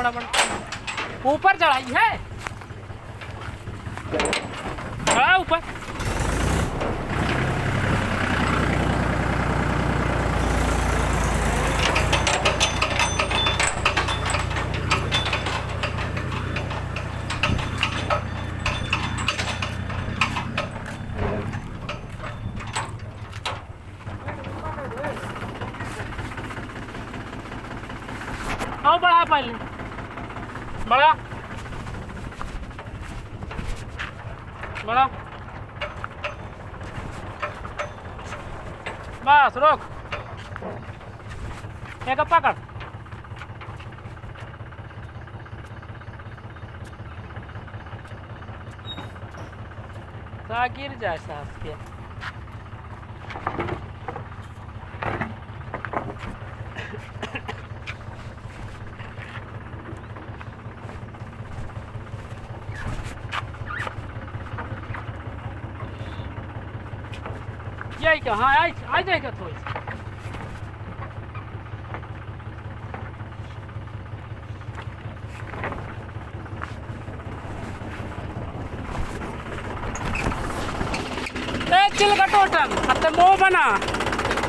बड़ा बड़ा ऊपर चढ़ाई है, चढ़ा ऊपर। आओ बढ़ा पहले, बड़ा बड़ा, बस रोक, एक पकड़। सा गिर जाए साहब के। यही क्या, हाँ आ जाएगा थोड़ी सी। चिल का टोटल अब तो मुंह बना।